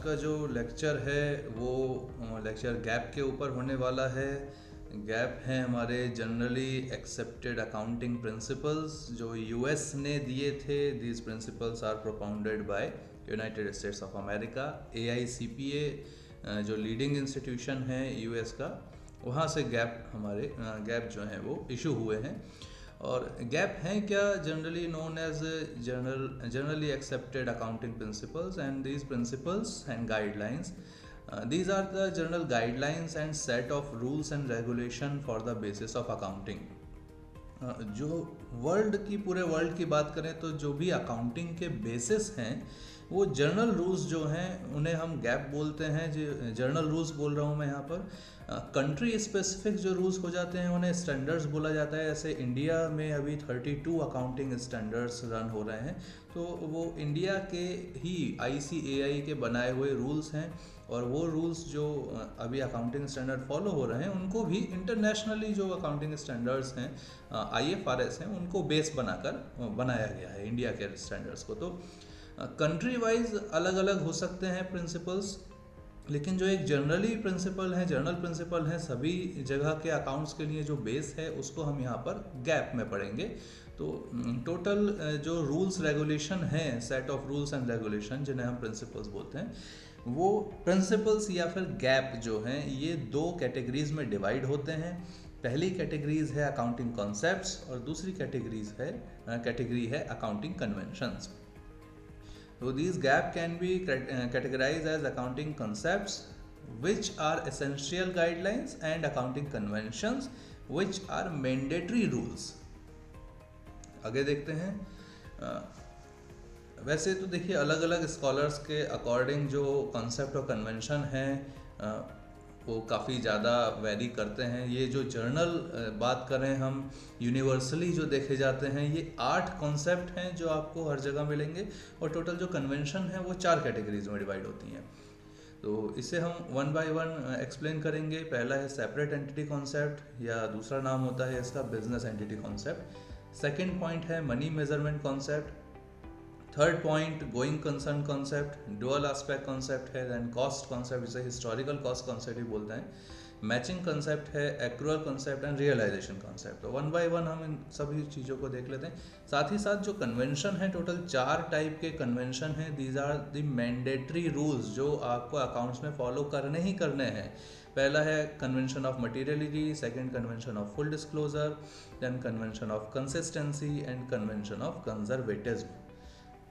का जो लेक्चर है वो लेक्चर गैप के ऊपर होने वाला है। गैप हैं हमारे जनरली एक्सेप्टेड अकाउंटिंग प्रिंसिपल्स जो यूएस ने दिए थे। These principles are propounded by United States of America. AICPA जो लीडिंग इंस्टीट्यूशन है यूएस का, वहाँ से गैप जो हैं वो इशू हुए हैं। और गैप हैं क्या? Generally known as generally accepted accounting principles and these principles and guidelines, these are the general guidelines and set of rules and regulation for the basis of accounting. जो पूरे वर्ल्ड की बात करें तो जो भी अकाउंटिंग के बेसिस हैं वो जर्नल रूल्स जो हैं उन्हें हम गैप बोलते हैं। जो जर्नल रूल्स बोल रहा हूँ मैं यहाँ पर। कंट्री स्पेसिफिक जो रूल्स हो जाते हैं उन्हें स्टैंडर्ड्स बोला जाता है। ऐसे इंडिया में अभी 32 अकाउंटिंग स्टैंडर्ड्स रन हो रहे हैं, तो वो इंडिया के ही ICAI के बनाए हुए रूल्स हैं। और वो रूल्स जो अभी अकाउंटिंग स्टैंडर्ड फॉलो हो रहे हैं उनको भी इंटरनेशनली जो अकाउंटिंग स्टैंडर्ड्स हैं IFRS हैं उनको बेस बनाकर बनाया गया है इंडिया के स्टैंडर्ड्स को। तो कंट्री वाइज अलग अलग हो सकते हैं प्रिंसिपल्स, लेकिन जो एक जनरल प्रिंसिपल हैं सभी जगह के अकाउंट्स के लिए जो बेस है उसको हम यहाँ पर गैप में पढ़ेंगे। तो टोटल जो रूल्स रेगुलेशन हैं, set of rules and regulation जिन्हें हम प्रिंसिपल्स बोलते हैं, वो प्रिंसिपल्स या फिर गैप जो हैं ये 2 कैटेगरीज में डिवाइड होते हैं। पहली कैटेगरीज है अकाउंटिंग कॉन्सेप्ट्स और दूसरी कैटेगरी है accounting conventions. So these gap can be categorized as accounting concepts which are essential guidelines and accounting conventions which are mandatory rules. आगे देखते हैं। वैसे तो देखिए अलग अलग स्कॉलर्स के अकॉर्डिंग जो कॉन्सेप्ट और कन्वेंशन हैं वो काफ़ी ज़्यादा वैरी करते हैं। ये जो जर्नल बात करें हम, यूनिवर्सली जो देखे जाते हैं ये 8 कॉन्सेप्ट हैं जो आपको हर जगह मिलेंगे, और टोटल जो कन्वेंशन है वो 4 कैटेगरीज में डिवाइड होती हैं। तो इसे हम 1 बाय 1 एक्सप्लेन करेंगे। पहला है सेपरेट एंटिटी कॉन्सेप्ट, या दूसरा नाम होता है इसका business entity concept. Second point है money measurement concept. Third point going concern concept, dual aspect concept है। देन कॉस्ट कॉन्सेप्ट, जिसे हिस्टोरिकल कॉस्ट कॉन्सेप्ट भी बोलते हैं। मैचिंग कॉन्सेप्ट है, accrual concept and realization concept. तो 1 बाय 1 हम इन सभी चीज़ों को देख लेते हैं। साथ ही साथ जो कन्वेंशन है, टोटल 4 टाइप के कन्वेंशन हैं। These are the mandatory rules जो आपको अकाउंट्स में फॉलो करने ही करने हैं। पहला है convention of materiality, second convention of full disclosure, then convention of consistency and convention of conservatism.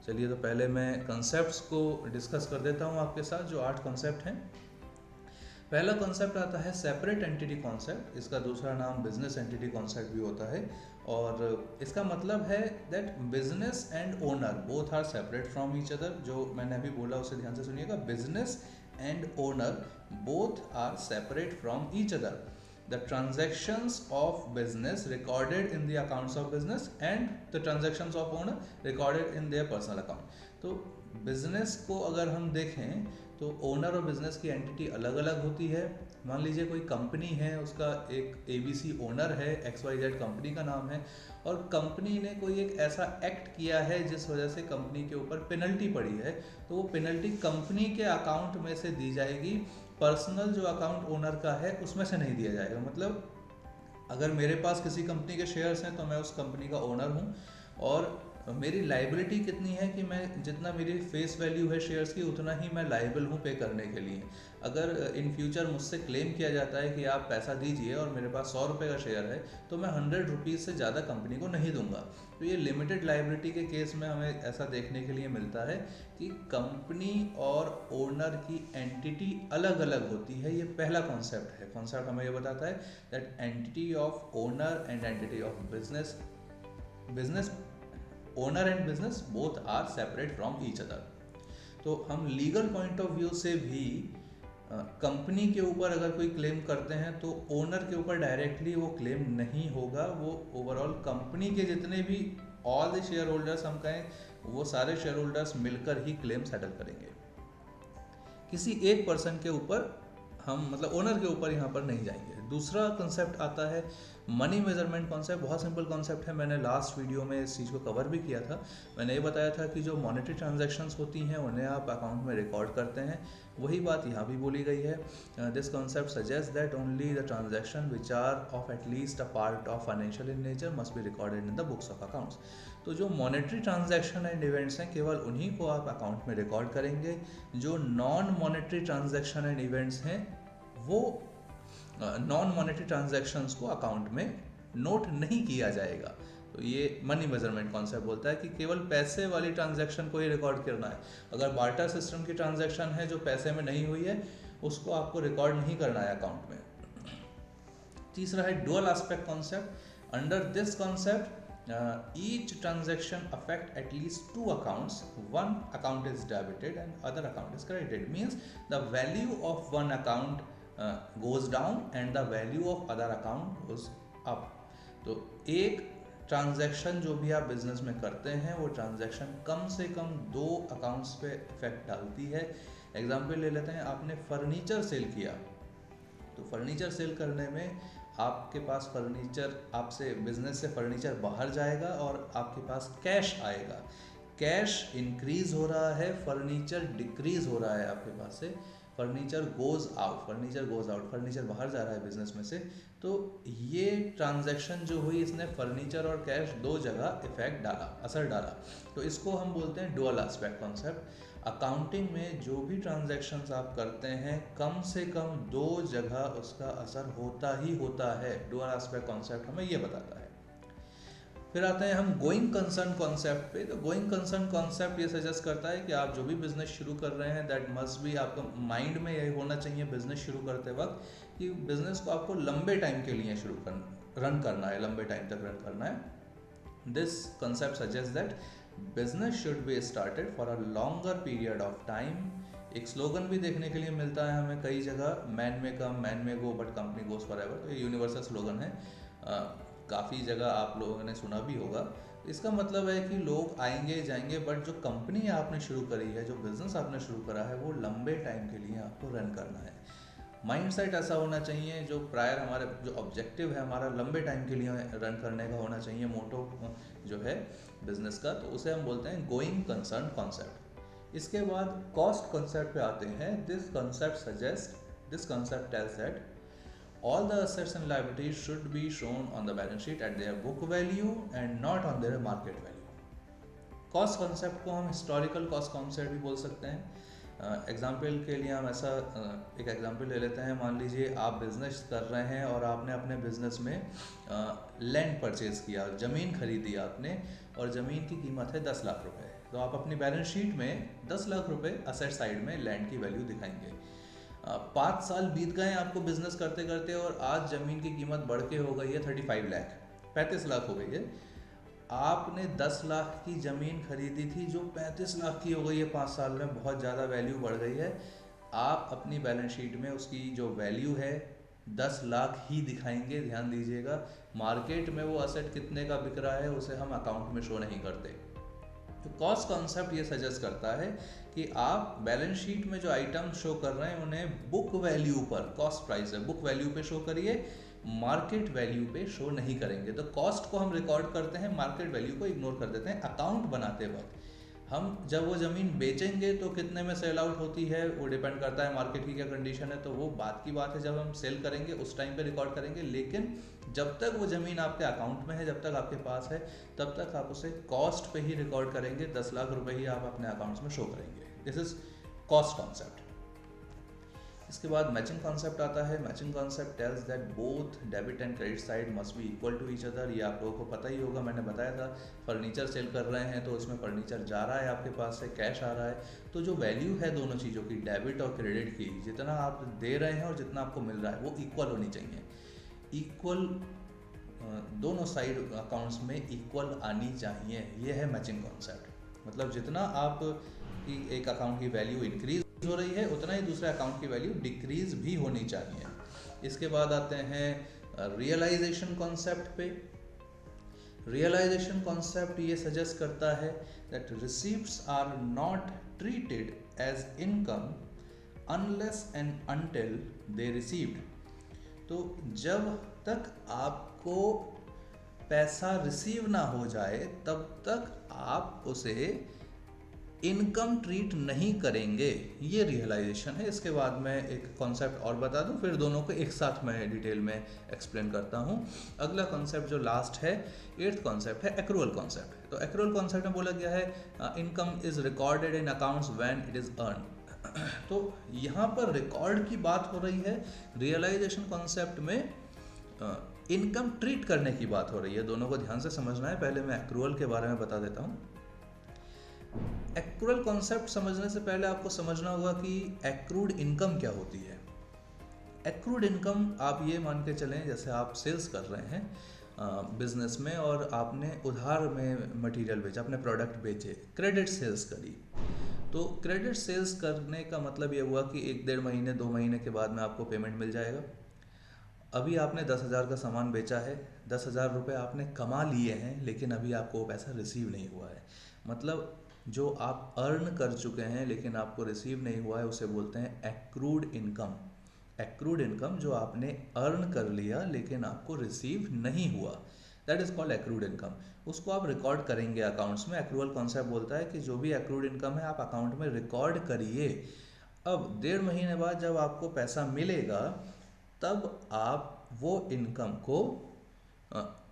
चलिए तो पहले मैं कॉन्सेप्ट्स को डिस्कस कर देता हूँ आपके साथ, जो 8 कॉन्सेप्ट हैं। पहला कॉन्सेप्ट आता है सेपरेट एंटिटी कॉन्सेप्ट। इसका दूसरा नाम बिजनेस एंटिटी कॉन्सेप्ट भी होता है, और इसका मतलब है that business and owner both are separate from each other. जो मैंने अभी बोला उसे ध्यान से सुनिएगा, business and owner both are separate from each other. The transactions of business recorded in the accounts of business and the transactions of owner recorded in their personal account. तो business को अगर हम देखें तो ओनर और business की entity अलग अलग होती है। मान लीजिए कोई कंपनी है, उसका एक ABC ओनर है, XYZ कंपनी का नाम है, और कंपनी ने कोई एक ऐसा एक्ट किया है जिस वजह से कंपनी के ऊपर पेनल्टी पड़ी है, तो वो पेनल्टी कंपनी के अकाउंट में से दी जाएगी। पर्सनल जो अकाउंट ओनर का है उसमें से नहीं दिया जाएगा। मतलब अगर मेरे पास किसी कंपनी के शेयर्स हैं तो मैं उस कंपनी का ओनर हूँ, और मेरी लाइबिलिटी कितनी है कि मैं जितना मेरी फेस वैल्यू है शेयर्स की उतना ही मैं लाइबल हूँ पे करने के लिए। अगर इन फ्यूचर मुझसे क्लेम किया जाता है कि आप पैसा दीजिए और मेरे पास 100 रुपये का शेयर है, तो मैं 100 रुपीज़ से ज़्यादा कंपनी को नहीं दूंगा। तो ये लिमिटेड लाइबिलिटी के केस में हमें ऐसा देखने के लिए मिलता है कि कंपनी और ओनर की एंटिटी अलग अलग होती है। ये पहला कॉन्सेप्ट है। कॉन्सेप्ट हमें ये बताता है that entity of owner and entity of business owner and business both are separate from each other. तो हम लीगल पॉइंट ऑफ व्यू से भी कंपनी के ऊपर अगर कोई क्लेम करते हैं तो ओनर के ऊपर डायरेक्टली वो क्लेम नहीं होगा। वो ओवरऑल कंपनी के जितने भी ऑल द शेयर होल्डर्स हम कहें, वो सारे शेयर होल्डर्स मिलकर ही क्लेम सेटल करेंगे। किसी एक पर्सन के ऊपर हम मतलब ओनर के ऊपर यहाँ पर नहीं जाएंगे। दूसरा कंसेप्ट आता है मनी मेजरमेंट कॉन्सेप्ट। बहुत सिंपल कॉन्सेप्ट है, मैंने लास्ट वीडियो में इस चीज़ को कवर भी किया था। मैंने ये बताया था कि जो मॉनेटरी ट्रांजैक्शंस होती हैं उन्हें आप अकाउंट में रिकॉर्ड करते हैं, वही बात यहाँ भी बोली गई है। This concept suggest that only the transaction which are of at least a part of financial in nature must be recorded in the books of accounts. तो जो मॉनेटरी ट्रांजैक्शन एंड इवेंट्स हैं केवल उन्हीं को आप अकाउंट में रिकॉर्ड करेंगे। जो non monetary transaction and events हैं वो नॉन मॉनेटरी ट्रांजैक्शंस को अकाउंट में नोट नहीं किया जाएगा। तो ये मनी मेजरमेंट कॉन्सेप्ट बोलता है कि केवल पैसे वाली ट्रांजैक्शन को ही रिकॉर्ड करना है। अगर बार्टर सिस्टम की ट्रांजैक्शन है जो पैसे में नहीं हुई है उसको आपको रिकॉर्ड नहीं करना है अकाउंट में। तीसरा है dual aspect concept. Under this concept each transaction affect at least two accounts. One account is debited and other account is credited. Means the value of one account goes down and the value of other account goes up. तो एक transaction जो भी आप business में करते हैं वो transaction कम से कम दो अकाउंट्स पे इफेक्ट डालती है। एग्जाम्पल ले लेते हैं, आपने फर्नीचर सेल किया, तो फर्नीचर सेल करने में आपके पास फर्नीचर, आपसे बिजनेस से फर्नीचर बाहर जाएगा और आपके पास कैश आएगा। कैश इंक्रीज हो रहा है, फर्नीचर डिक्रीज हो रहा है आपके पास से। फर्नीचर गोज आउट, फर्नीचर बाहर जा रहा है बिजनेस में से। तो ये ट्रांजैक्शन जो हुई इसने फर्नीचर और कैश दो जगह इफेक्ट डाला, असर डाला। तो इसको हम बोलते हैं डुअल एस्पेक्ट कॉन्सेप्ट। अकाउंटिंग में जो भी ट्रांजैक्शंस आप करते हैं कम से कम दो जगह उसका असर होता ही होता है। डुअल एस्पेक्ट कॉन्सेप्ट हमें ये बताता है। फिर आते हैं हम गोइंग कंसर्न कॉन्सेप्ट पे। तो गोइंग कंसर्न कॉन्सेप्ट ये सजेस्ट करता है कि आप जो भी बिजनेस शुरू कर रहे हैं दैट मस्ट बी, आपका माइंड में यही होना चाहिए बिजनेस शुरू करते वक्त कि बिजनेस को आपको लंबे टाइम के लिए रन करना है, लंबे टाइम तक रन करना है। This concept suggest that business should be started for a longer period of time. एक स्लोगन भी देखने के लिए मिलता है हमें कई जगह, मैन में कम मैन में go but company goes for ever. तो ये यूनिवर्सल स्लोगन है, काफ़ी जगह आप लोगों ने सुना भी होगा। इसका मतलब है कि लोग आएंगे जाएंगे बट जो कंपनी आपने शुरू करी है, जो बिज़नेस आपने शुरू करा है वो लंबे टाइम के लिए आपको रन करना है। माइंडसेट ऐसा होना चाहिए, जो प्रायर हमारे जो ऑब्जेक्टिव है हमारा लंबे टाइम के लिए रन करने का होना चाहिए, मोटो जो है बिजनेस का। तो उसे हम बोलते हैं गोइंग कंसर्न कॉन्सेप्ट। इसके बाद कॉस्ट कॉन्सेप्ट पे आते हैं। This concept tells that all the assets and liabilities should be shown on the balance sheet at their book value and not on their market value. Cost concept को हम historical cost concept भी बोल सकते हैं। Example के लिए हम ऐसा एक एग्जाम्पल ले लेते हैं। मान लीजिए आप बिजनेस कर रहे हैं और आपने अपने बिजनेस में लैंड परचेज किया, ज़मीन खरीदी आपने, और ज़मीन की कीमत है 10 लाख रुपए। तो आप अपनी बैलेंस शीट में 10 लाख रुपए असेट साइड में लैंड की वैल्यू दिखाएंगे। 5 साल बीत गए आपको बिजनेस करते करते और आज ज़मीन की कीमत बढ़ के हो गई है 35 लाख, 35 लाख हो गई है। आपने 10 लाख की ज़मीन खरीदी थी जो 35 लाख की हो गई है 5 साल में, बहुत ज़्यादा वैल्यू बढ़ गई है। आप अपनी बैलेंस शीट में उसकी जो वैल्यू है 10 लाख ही दिखाएंगे। ध्यान दीजिएगा, मार्केट में वो असेट कितने का बिक रहा है उसे हम अकाउंट में शो नहीं करते। तो कॉस्ट कॉन्सेप्ट ये सजेस्ट करता है कि आप बैलेंस शीट में जो आइटम शो कर रहे हैं उन्हें बुक वैल्यू पर, कॉस्ट प्राइस है बुक वैल्यू पे शो करिए, मार्केट वैल्यू पे शो नहीं करेंगे। तो कॉस्ट को हम रिकॉर्ड करते हैं, मार्केट वैल्यू को इग्नोर कर देते हैं। अकाउंट बनाते वक्त हम जब वो ज़मीन बेचेंगे तो कितने में सेल आउट होती है वो डिपेंड करता है मार्केट की क्या कंडीशन है, तो वो बात की बात है। जब हम सेल करेंगे उस टाइम पे रिकॉर्ड करेंगे, लेकिन जब तक वो ज़मीन आपके अकाउंट में है, जब तक आपके पास है, तब तक आप उसे कॉस्ट पे ही रिकॉर्ड करेंगे। 10 लाख रुपए ही आप अपने अकाउंट्स में शो करेंगे। This is cost concept. इसके बाद मैचिंग कॉन्सेप्ट आता है। Matching concept tells that both debit and credit side must be equal to each other. ये आप लोगों को पता ही होगा, मैंने बताया था फर्नीचर सेल कर रहे हैं तो उसमें फर्नीचर जा रहा है, आपके पास से कैश आ रहा है, तो जो वैल्यू है दोनों चीज़ों की, डेबिट और क्रेडिट की, जितना आप दे रहे हैं और जितना आपको मिल रहा है वो इक्वल होनी चाहिए। इक्वल दोनों साइड अकाउंट्स में इक्वल आनी चाहिए, ये है मैचिंग कॉन्सेप्ट। मतलब जितना आप एक अकाउंट की वैल्यू इंक्रीज हो रही है उतना ही दूसरे अकाउंट की वैल्यू डिक्रीज भी होनी चाहिए। इसके बाद आते हैं रियलाइजेशन कॉन्सेप्ट पे। रियलाइजेशन कॉन्सेप्ट ये सजेस्ट करता है that receipts are not treated as income unless and until they received. तो जब तक आपको पैसा रिसीव ना हो जाए तब तक आप उसे इनकम ट्रीट नहीं करेंगे, ये रियलाइजेशन है। इसके बाद मैं एक कॉन्सेप्ट और बता दूं, फिर दोनों को एक साथ मैं डिटेल में एक्सप्लेन करता हूं। अगला कॉन्सेप्ट जो लास्ट है, 8th कॉन्सेप्ट है एक्रूअल कॉन्सेप्ट। तो एक्रूअल कॉन्सेप्ट में बोला गया है income is recorded in accounts when it is earn. तो यहाँ पर रिकॉर्ड की बात हो रही है, रियलाइजेशन कॉन्सेप्ट में इनकम ट्रीट करने की बात हो रही है। दोनों को ध्यान से समझना है। पहले मैं एक्रूअल के बारे में बता देता हूँ। एक्रूअल कॉन्सेप्ट समझने से पहले आपको समझना होगा कि एक्रूड इनकम क्या होती है। एक्रूड इनकम आप ये मान के चलें, जैसे आप सेल्स कर रहे हैं बिजनेस में और आपने उधार में मटेरियल बेचा, अपने प्रोडक्ट बेचे, क्रेडिट सेल्स करी। तो क्रेडिट सेल्स करने का मतलब ये हुआ कि 1-1.5 महीने 2 महीने के बाद में आपको पेमेंट मिल जाएगा। अभी आपने 10,000 का सामान बेचा है, 10,000 रुपये आपने कमा लिए हैं, लेकिन अभी आपको वो पैसा रिसीव नहीं हुआ है। मतलब जो आप अर्न कर चुके हैं लेकिन आपको रिसीव नहीं हुआ है, उसे बोलते हैं एक्रूड इनकम। एक्रूड इनकम जो आपने अर्न कर लिया लेकिन आपको रिसीव नहीं हुआ, that is called accrued income. उसको आप रिकॉर्ड करेंगे अकाउंट्स में। एक्रूअल कॉन्सेप्ट बोलता है कि जो भी एक्रूड इनकम है आप अकाउंट में रिकॉर्ड करिए। अब 1.5 महीने बाद जब आपको पैसा मिलेगा तब आप वो इनकम को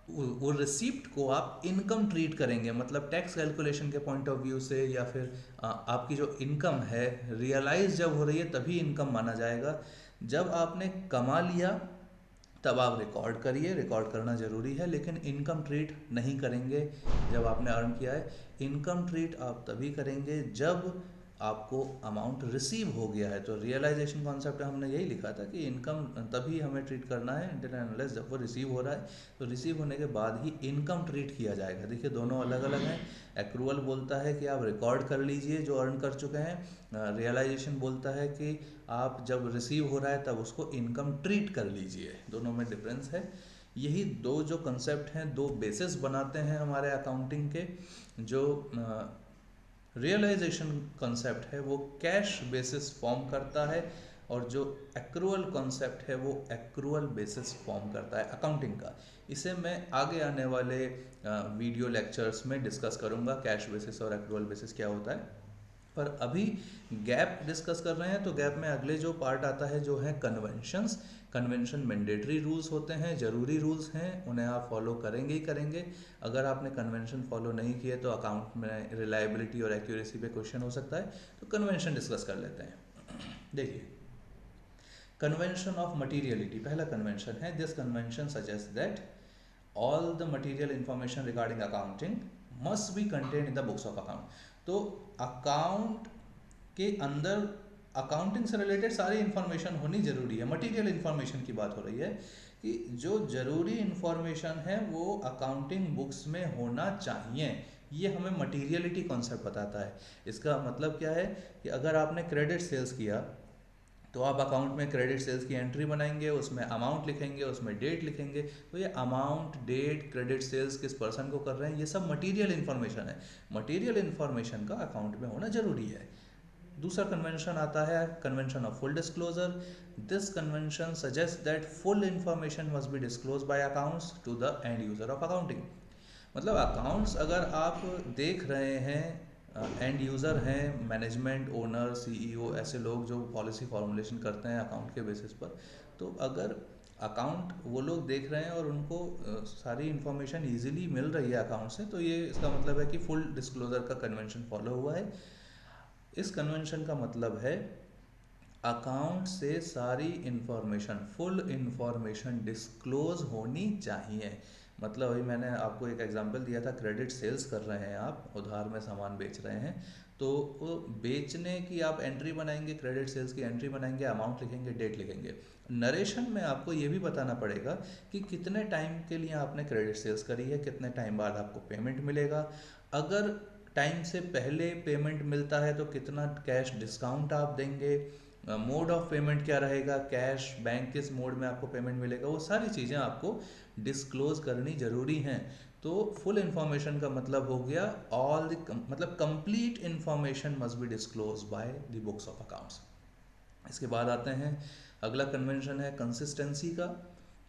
वो रिसिप्ट को आप इनकम ट्रीट करेंगे। मतलब टैक्स कैलकुलेशन के पॉइंट ऑफ व्यू से, या फिर आपकी जो इनकम है रियलाइज जब हो रही है तभी इनकम माना जाएगा। जब आपने कमा लिया तब आप रिकॉर्ड करिए, रिकॉर्ड करना ज़रूरी है, लेकिन इनकम ट्रीट नहीं करेंगे जब आपने अर्न किया है। इनकम ट्रीट आप तभी करेंगे जब आपको अमाउंट रिसीव हो गया है। तो रियलाइजेशन कॉन्सेप्ट में हमने यही लिखा था कि इनकम तभी हमें ट्रीट करना है अनटिल एंड अनलेस जब वो रिसीव हो रहा है। तो रिसीव होने के बाद ही इनकम ट्रीट किया जाएगा। देखिए दोनों अलग अलग हैं। एक्रूअल बोलता है कि आप रिकॉर्ड कर लीजिए जो अर्न कर चुके हैं। रियलाइजेशन बोलता है कि आप जब रिसीव हो रहा है तब उसको इनकम ट्रीट कर लीजिए। दोनों में डिफरेंस है। यही दो जो कंसेप्ट हैं, दो बेसिस बनाते हैं हमारे अकाउंटिंग के। जो रियलाइजेशन कॉन्सेप्ट है वो कैश बेसिस फॉर्म करता है, और जो एक्रूअल कॉन्सेप्ट है वो एक्रूअल बेसिस फॉर्म करता है अकाउंटिंग का। इसे मैं आगे आने वाले वीडियो लेक्चर्स में डिस्कस करूंगा, कैश बेसिस और एक्रूअल बेसिस क्या होता है। पर अभी गैप डिस्कस कर रहे हैं। तो गैप में अगले जो पार्ट आता है जो है कन्वेंशंस। कन्वेंशन मैंडेटरी रूल्स होते हैं, ज़रूरी रूल्स हैं, उन्हें आप फॉलो करेंगे ही करेंगे। अगर आपने कन्वेंशन फॉलो नहीं किए तो अकाउंट में रिलायबिलिटी और एक्यूरेसी पे क्वेश्चन हो सकता है। तो कन्वेंशन डिस्कस कर लेते हैं। देखिए, कन्वेंशन ऑफ मटीरियलिटी पहला कन्वेंशन है। This convention suggest that all the material information regarding accounting must be contained in the books of account. तो अकाउंट के अंदर अकाउंटिंग से रिलेटेड सारी इंफॉर्मेशन होनी जरूरी है। मटेरियल इंफॉर्मेशन की बात हो रही है कि जो जरूरी इंफॉर्मेशन है वो अकाउंटिंग बुक्स में होना चाहिए। ये हमें मटीरियलिटी कॉन्सेप्ट बताता है। इसका मतलब क्या है कि अगर आपने क्रेडिट सेल्स किया तो आप अकाउंट में क्रेडिट सेल्स की एंट्री बनाएंगे, उसमें अमाउंट लिखेंगे, उसमें डेट लिखेंगे। तो ये अमाउंट, डेट, क्रेडिट सेल्स किस पर्सन को कर रहे हैं, ये सब मटेरियल इन्फॉर्मेशन है। मटेरियल इन्फॉर्मेशन का अकाउंट में होना जरूरी है। दूसरा कन्वेंशन आता है convention of full disclosure. This convention suggest that full information must be disclose by accounts to the end user of accounting. मतलब अकाउंट्स अगर आप देख रहे हैं, एंड यूज़र हैं, मैनेजमेंट, ओनर, सीईओ, ऐसे लोग जो पॉलिसी फॉर्मुलेशन करते हैं अकाउंट के बेसिस पर। तो अगर अकाउंट वो लोग देख रहे हैं और उनको सारी इन्फॉर्मेशन इजीली मिल रही है अकाउंट से, तो ये इसका मतलब है कि फुल डिस्क्लोजर का कन्वेंशन फॉलो हुआ है। इस कन्वेंशन का मतलब है अकाउंट से सारी इंफॉर्मेशन, फुल इंफॉर्मेशन डिस्क्लोज होनी चाहिए। मतलब अभी मैंने आपको एक एग्जांपल दिया था, क्रेडिट सेल्स कर रहे हैं, आप उधार में सामान बेच रहे हैं, तो वो बेचने की आप एंट्री बनाएंगे, क्रेडिट सेल्स की एंट्री बनाएंगे, अमाउंट लिखेंगे, डेट लिखेंगे। नरेशन में आपको ये भी बताना पड़ेगा कि कितने टाइम के लिए आपने क्रेडिट सेल्स करी है, कितने टाइम बाद आपको पेमेंट मिलेगा। अगर टाइम से पहले पेमेंट मिलता है तो कितना कैश डिस्काउंट आप देंगे, मोड ऑफ पेमेंट क्या रहेगा, कैश, बैंक, किस मोड में आपको पेमेंट मिलेगा, वो सारी चीज़ें आपको डिस्क्लोज करनी ज़रूरी हैं। तो फुल इंफॉर्मेशन का मतलब हो गया मतलब complete information must be disclose by the books of accounts. इसके बाद आते हैं, अगला कन्वेंशन है कंसिस्टेंसी का।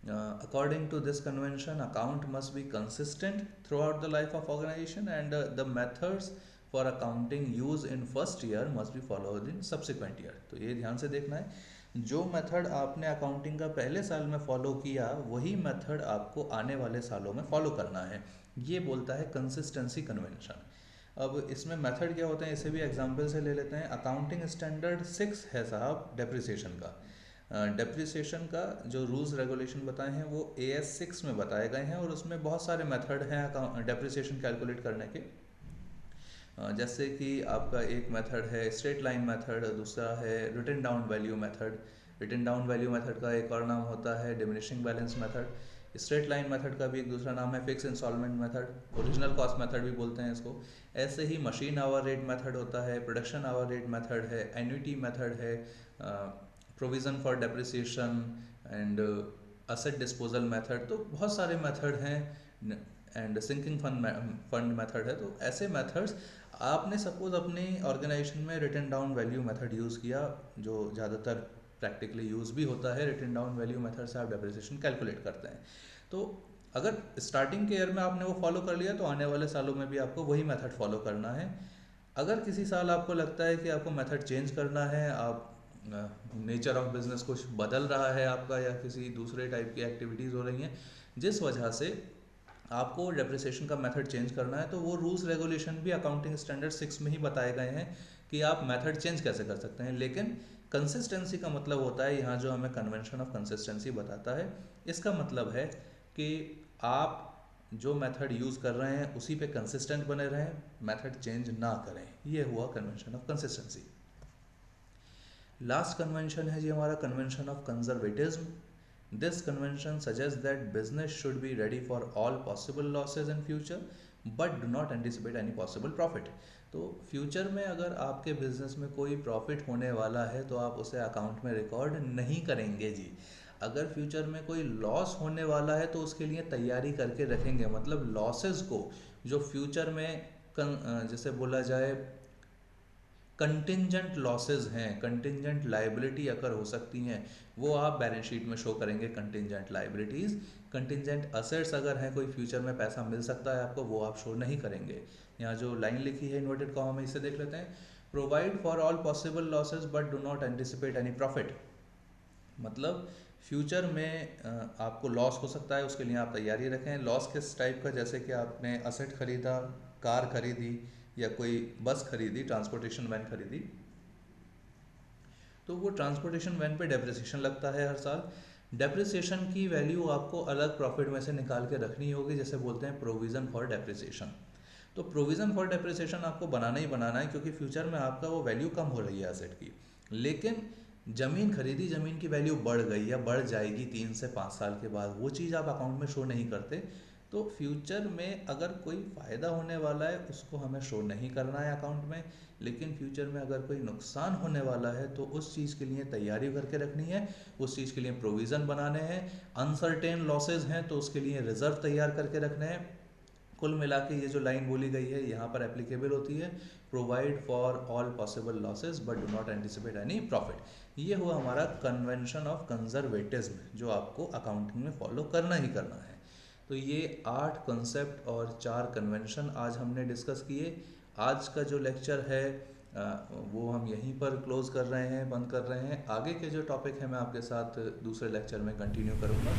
According to this convention, account must be consistent throughout the life of organisation and the methods for accounting use in first year must be followed in subsequent year. तो ये ध्यान से देखना है, जो method आपने accounting का पहले साल में फॉलो किया वही मेथड आपको आने वाले सालों में फॉलो करना है। ये बोलता है कंसिस्टेंसी कन्वेंशन। अब इसमें मेथड क्या होते हैं, इसे भी एग्जांपल से ले लेते हैं। अकाउंटिंग स्टैंडर्ड 6 है साहब डेप्रिसिएशन का। डेप्रिसिएशन का जो रूल्स रेगुलेशन बताए हैं वो AS6 में बताए गए हैं और उसमें बहुत सारे मेथड हैं डेप्रिसिएशन कैलकुलेट करने के। जैसे कि आपका एक मेथड है स्ट्रेट लाइन मेथड, दूसरा है written down value method. Written down value method का एक और नाम होता है diminishing balance method. Straight line method का भी एक दूसरा नाम है fix instalment method, original cost method भी बोलते हैं इसको। ऐसे ही मशीन आवर रेट मेथड होता है, प्रोडक्शन आवर रेट मेथड है, एन्युटी मेथड है, provision for depreciation and asset disposal method. तो बहुत सारे मेथड हैं एंड सिंकिंग फंड मेथड है। तो ऐसे मेथड्स आपने सपोज अपनी ऑर्गेनाइजेशन में written down value method use किया, जो ज़्यादातर प्रैक्टिकली यूज़ भी होता है। रिटन डाउन वैल्यू मेथड से आप डेप्रिसिएशन कैलकुलेट करते हैं। तो अगर स्टार्टिंग के ईयर में आपने वो फॉलो कर लिया तो आने वाले सालों में भी आपको वही मेथड फॉलो करना है। अगर किसी साल आपको लगता है कि आपको मेथड चेंज करना है, आप नेचर ऑफ बिजनेस कुछ बदल रहा है आपका या किसी दूसरे टाइप की एक्टिविटीज़ हो रही हैं जिस वजह से आपको डेप्रिसिएशन का मेथड चेंज करना है, तो वो रूल्स रेगुलेशन भी अकाउंटिंग स्टैंडर्ड 6 में ही बताए गए हैं कि आप मेथड चेंज कैसे कर सकते हैं। लेकिन कंसिस्टेंसी का मतलब होता है, यहाँ जो हमें कन्वेंशन ऑफ कंसिस्टेंसी बताता है, इसका मतलब है कि आप जो मेथड यूज़ कर रहे हैं उसी पे कंसिस्टेंट बने रहें, मेथड चेंज ना करें। ये हुआ convention of consistency. Last convention है जी हमारा convention of conservatism. This convention suggests that business should be ready for all possible losses in future but do not anticipate any possible profit। तो future में अगर आपके बिजनेस में कोई profit होने वाला है तो आप उसे अकाउंट में रिकॉर्ड नहीं करेंगे जी। अगर फ्यूचर में कोई लॉस होने वाला है तो उसके लिए तैयारी करके रखेंगे। मतलब लॉसेस को जो फ्यूचर में जैसे बोला जाए कंटिंजेंट लॉसेस हैं, कंटिंजेंट लाइबिलिटी अगर हो सकती हैं, वो आप बैलेंस शीट में शो करेंगे कंटिंजेंट लाइबिलिटीज़। कंटिंजेंट असेट्स अगर हैं, कोई फ्यूचर में पैसा मिल सकता है आपको, वो आप शो नहीं करेंगे। यहाँ जो लाइन लिखी है इन्वर्टेड कॉमा में, इसे देख लेते हैं। Provide for all possible losses but do not anticipate any profit. मतलब फ्यूचर में आपको लॉस हो सकता है, उसके लिए आप तैयारी रखें। लॉस किस टाइप का, जैसे कि आपने असेट खरीदा, कार खरीदी या कोई बस खरीदी, ट्रांसपोर्टेशन वैन खरीदी, तो वो ट्रांसपोर्टेशन वैन पे डेप्रिसिएशन लगता है हर साल। डेप्रिसिएशन की वैल्यू आपको अलग प्रॉफिट में से निकाल के रखनी होगी, जैसे बोलते हैं प्रोविज़न फॉर डेप्रिसिएशन। तो प्रोविज़न फॉर डेप्रिसिएशन आपको बनाना ही बनाना है, क्योंकि फ्यूचर में आपका वो वैल्यू कम हो रही है एसेट की। लेकिन ज़मीन खरीदी, ज़मीन की वैल्यू बढ़ गई या बढ़ जाएगी 3 से 5 साल के बाद, वो चीज़ आप अकाउंट में शो नहीं करते। तो फ्यूचर में अगर कोई फ़ायदा होने वाला है उसको हमें शो नहीं करना है अकाउंट में, लेकिन फ्यूचर में अगर कोई नुकसान होने वाला है तो उस चीज़ के लिए तैयारी करके रखनी है, उस चीज़ के लिए प्रोविज़न बनाने हैं। अनसर्टेन लॉसेज हैं तो उसके लिए रिजर्व तैयार करके रखने हैं। कुल मिला के ये जो लाइन बोली गई है यहाँ पर एप्लीकेबल होती है, provide for all possible losses but do not anticipate any profit. ये हुआ हमारा कन्वेंशन ऑफ कंजर्वेटिज्म, जो आपको अकाउंटिंग में फॉलो करना ही करना है। तो ये 8 कॉन्सेप्ट और 4 कन्वेंशन आज हमने डिस्कस किए। आज का जो लेक्चर है वो हम यहीं पर क्लोज कर रहे हैं, बंद कर रहे हैं। आगे के जो टॉपिक है मैं आपके साथ दूसरे लेक्चर में कंटिन्यू करूँगा।